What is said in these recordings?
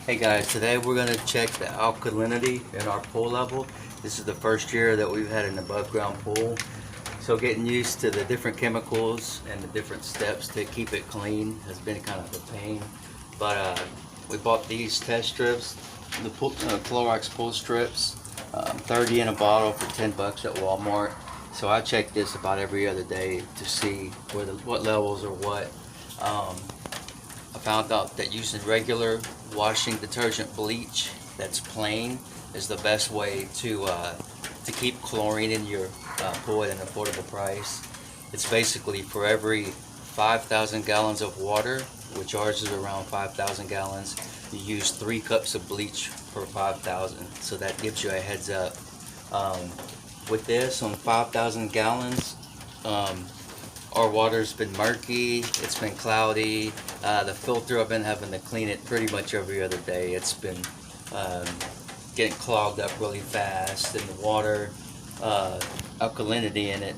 Hey guys, today we're going to check the alkalinity in our pool level. This is the first year that we've had an above ground pool. So getting used to the different chemicals and the different steps to keep it clean has been kind of a pain. But we bought these test strips, the Clorox pool strips, 30 in a bottle for 10 bucks at Walmart. So I check this about every other day to see what levels are what. I found out that using regular washing detergent bleach that's plain is the best way to keep chlorine in your pool at an affordable price. It's basically for every 5,000 gallons of water, which ours is around 5,000 gallons, you use 3 cups of bleach per 5,000. So that gives you a heads up. With this on 5,000 gallons, our water's been murky, it's been cloudy. The filter, I've been having to clean it pretty much every other day. It's been getting clogged up really fast, and the water alkalinity in it,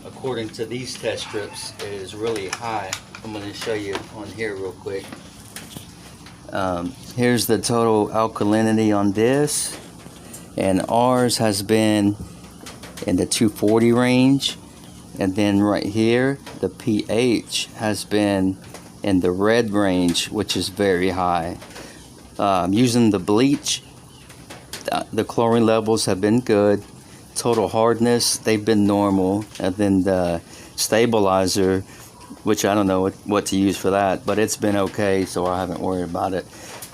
according to these test strips, is really high. I'm going to show you on here real quick. Here's the total alkalinity on this, and ours has been in the 240 range. And then right here, the pH has been in the red range, which is very high. Using the bleach, the chlorine levels have been good. Total hardness, they've been normal. And then the stabilizer, which I don't know what to use for that, but it's been okay, so I haven't worried about it.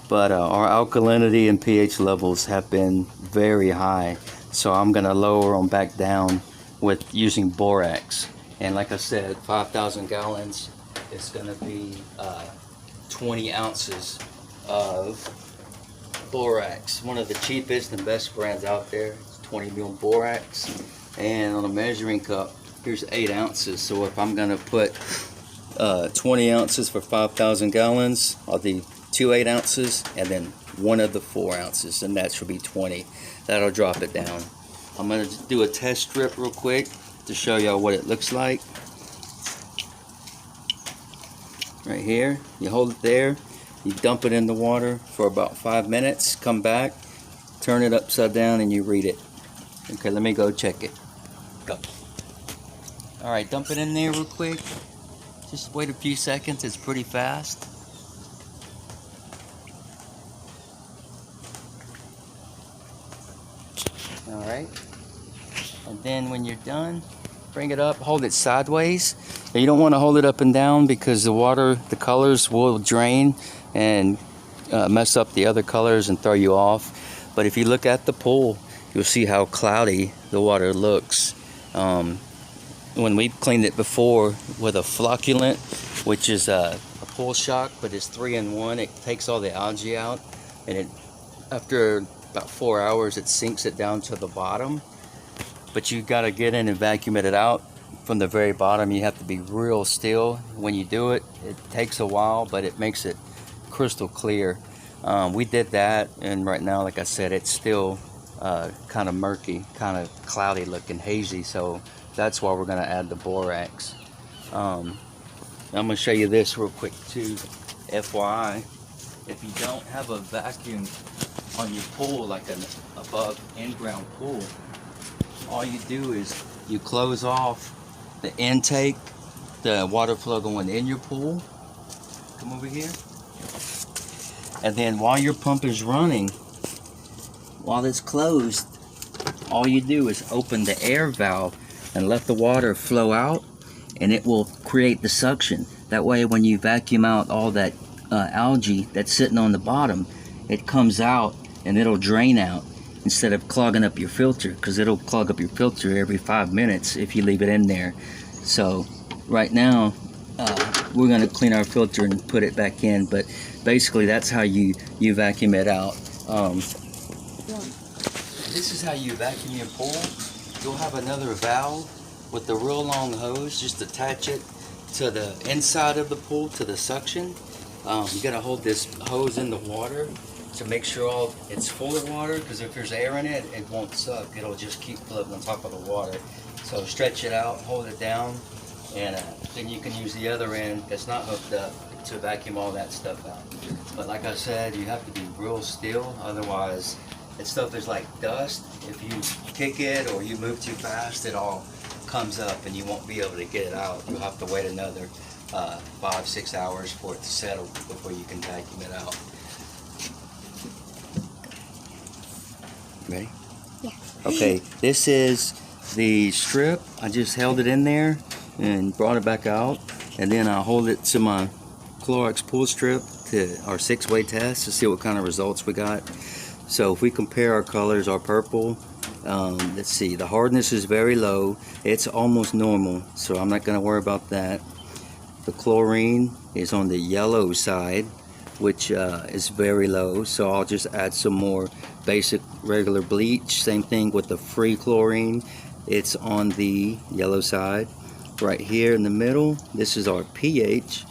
But our alkalinity and pH levels have been very high, so I'm gonna lower them back down with using borax. And like I said, 5,000 gallons is going to be 20 ounces of borax. One of the cheapest and best brands out there. It's 20 mil borax. And on a measuring cup, here's 8 ounces. So if I'm going to put 20 ounces for 5,000 gallons, I'll do 2 8 ounces and then one of the 4 ounces, and that should be 20. That'll drop it down. I'm going to do a test strip real quick to show y'all what it looks like. Right here, you hold it there, you dump it in the water for about 5 minutes, come back, turn it upside down, and you read it. Okay, let me go check it. Go. Alright, dump it in there real quick. Just wait a few seconds, it's pretty fast. Alright, and then when you're done, bring it up, hold it sideways. Now, you don't want to hold it up and down because the colors will drain and mess up the other colors and throw you off. But if you look at the pool, you'll see how cloudy the water looks. When we cleaned it before with a flocculant, which is a pool shock, but it's 3-in-1, it takes all the algae out, and after about 4 hours it sinks it down to the bottom. But you got to get in and vacuum it out from the very bottom. You have to be real still when you do it. It takes a while, but it makes it crystal clear. We did that, and right now, like I said, it's still kind of murky, kind of cloudy looking, hazy. So that's why we're going to add the borax. I'm going to show you this real quick too. FYI, if you don't have a vacuum on your pool, like an above in-ground pool, all you do is you close off the intake, the water flow going in your pool. Come over here. And then while your pump is running, while it's closed, all you do is open the air valve and let the water flow out, and it will create the suction. That way when you vacuum out all that algae that's sitting on the bottom, it comes out and it'll drain out, instead of clogging up your filter, because it'll clog up your filter every 5 minutes if you leave it in there. So right now we're going to clean our filter and put it back in, but basically that's how you vacuum it out. This is how you vacuum your pool. You'll have another valve with a real long hose. Just attach it to the inside of the pool, to the suction. You got to hold this hose in the water to make sure it's full of water, because if there's air in it, it won't suck. It'll just keep floating on top of the water. So stretch it out, hold it down, and then you can use the other end that's not hooked up to to vacuum all that stuff out. But like I said, you have to be real still, otherwise that stuff is like dust. If you kick it or you move too fast, it all comes up and you won't be able to get it out. You'll have to wait another 5-6 hours for it to settle before you can vacuum it out. Ready? Yeah. Okay, this is the strip. I just held it in there and brought it back out, and then I'll hold it to my Clorox pull strip to our 6-way test to see what kind of results we got. So if we compare our colors, our purple, let's see, the hardness is very low. It's almost normal, so I'm not going to worry about that. The chlorine is on the yellow side, which is very low, so I'll just add some more basic regular bleach. Same thing with the free chlorine. It's on the yellow side. Right here in the middle, this is our pH,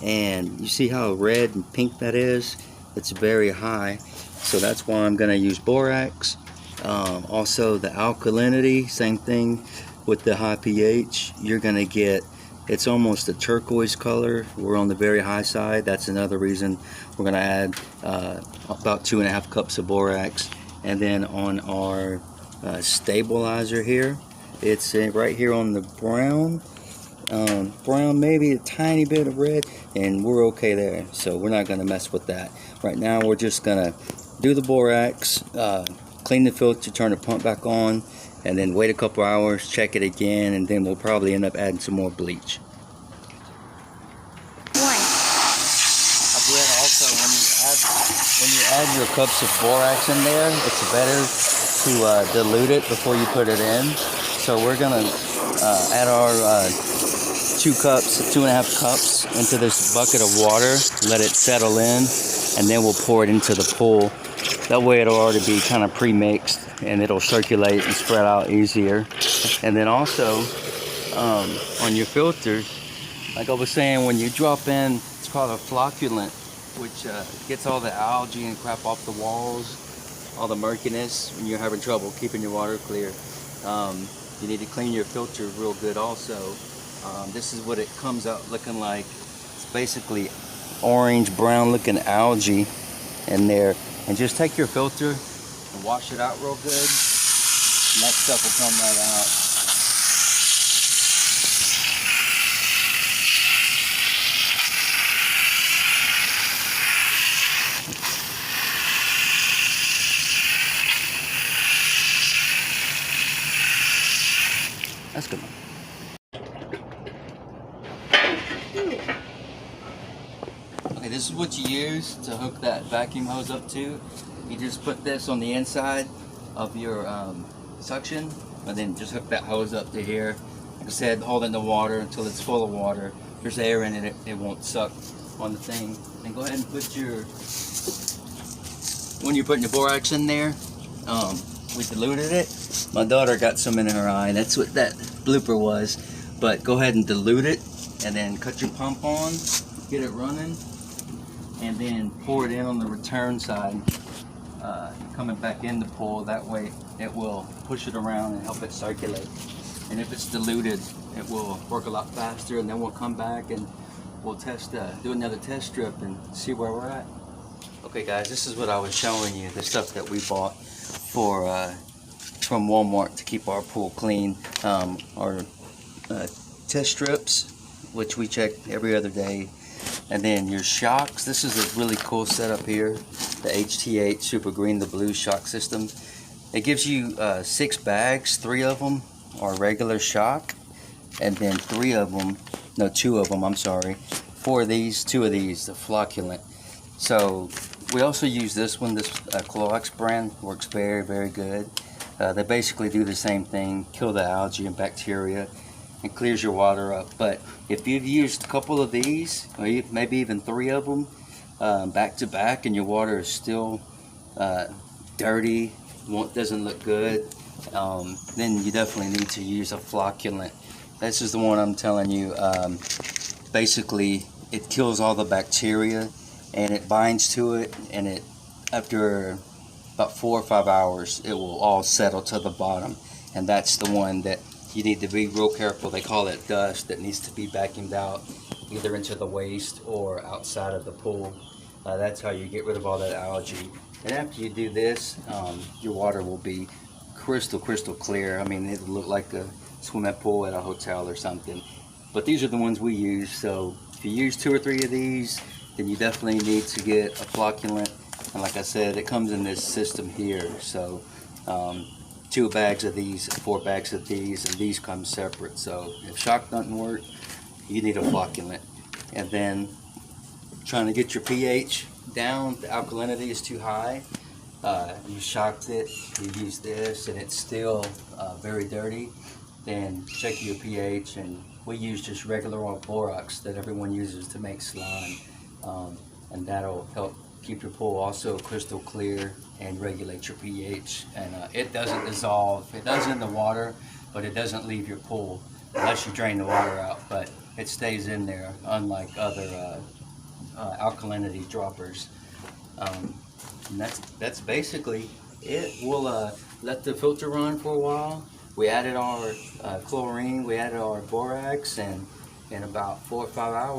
and you see how red and pink that is? It's very high, so that's why I'm going to use borax. Also the alkalinity, same thing with the high pH. You're going to get, it's almost a turquoise color. We're on the very high side. That's another reason we're going to add about 2.5 cups of borax. And then on our stabilizer here, it's right here on the brown, maybe a tiny bit of red, and we're okay there. So we're not going to mess with that. Right now we're just going to do the borax, clean the filter, turn the pump back on, and then wait a couple hours, check it again, and then we'll probably end up adding some more bleach. I've read also when you add your cups of borax in there, it's better to dilute it before you put it in. So we're gonna add our 2.5 cups into this bucket of water, let it settle in, and then we'll pour it into the pool. That way it'll already be kind of pre-mixed and it'll circulate and spread out easier. And then also on your filters, like I was saying, when you drop in, it's called a flocculant, which gets all the algae and crap off the walls, all the murkiness when you're having trouble keeping your water clear. You need to clean your filter real good also. This is what it comes out looking like. It's basically orange brown looking algae in there. And just take your filter and wash it out real good, and that stuff will come right out. That's good. Okay, this is what you use to hook that vacuum hose up to. You just put this on the inside of your suction, and then just hook that hose up to here. Like I said, hold it in the water until it's full of water. There's air in it, it won't suck on the thing. Then go ahead and put your, when you're putting your borax in there, we diluted it. My daughter got some in her eye. That's what that blooper was. But go ahead and dilute it, and then cut your pump on, get it running, and then pour it in on the return side, coming back in the pool. That way it will push it around and help it circulate. And if it's diluted, it will work a lot faster, and then we'll come back and we'll test, do another test strip and see where we're at. Okay guys, this is what I was showing you, the stuff that we bought for from Walmart to keep our pool clean. Our test strips, which we check every other day. And then your shocks. This is a really cool setup here, the HT8 Super Green, the blue shock system. It gives you 6 bags. 3 of them are regular shock, and then 2 of them, I'm sorry. 4 of these, 2 of these, the flocculant. So we also use this one, this Clorox brand, works very, very good. They basically do the same thing, kill the algae and bacteria, and clears your water up. But if you've used a couple of these, or maybe even 3 of them back to back, and your water is still dirty, doesn't look good, then you definitely need to use a flocculant. This is the one I'm telling you. Basically, it kills all the bacteria, and it binds to it, and it, after about 4 or 5 hours, it will all settle to the bottom. And that's the one that you need to be real careful. They call it dust that needs to be vacuumed out. either into the waste or outside of the pool. That's how you get rid of all that algae. And after you do this, your water will be crystal clear. I mean, it'll look like a swimming pool at a hotel or something. But these are the ones we use, so if you use 2 or 3 of these, then you definitely need to get a flocculant. And like I said, it comes in this system here. So 2 bags of these, 4 bags of these, and these come separate. So if shock doesn't work, you need a flocculant. And then trying to get your pH down, the alkalinity is too high. You shocked it, you use this, and it's still very dirty, then check your pH. And we use just regular old borax that everyone uses to make slime, and that'll help keep your pool also crystal clear and regulate your pH. And it doesn't dissolve. It does in the water, but it doesn't leave your pool unless you drain the water out. But it stays in there, unlike other alkalinity droppers. And that's basically it. We'll let the filter run for a while. We added our chlorine, we added our borax, and in about 4 or 5 hours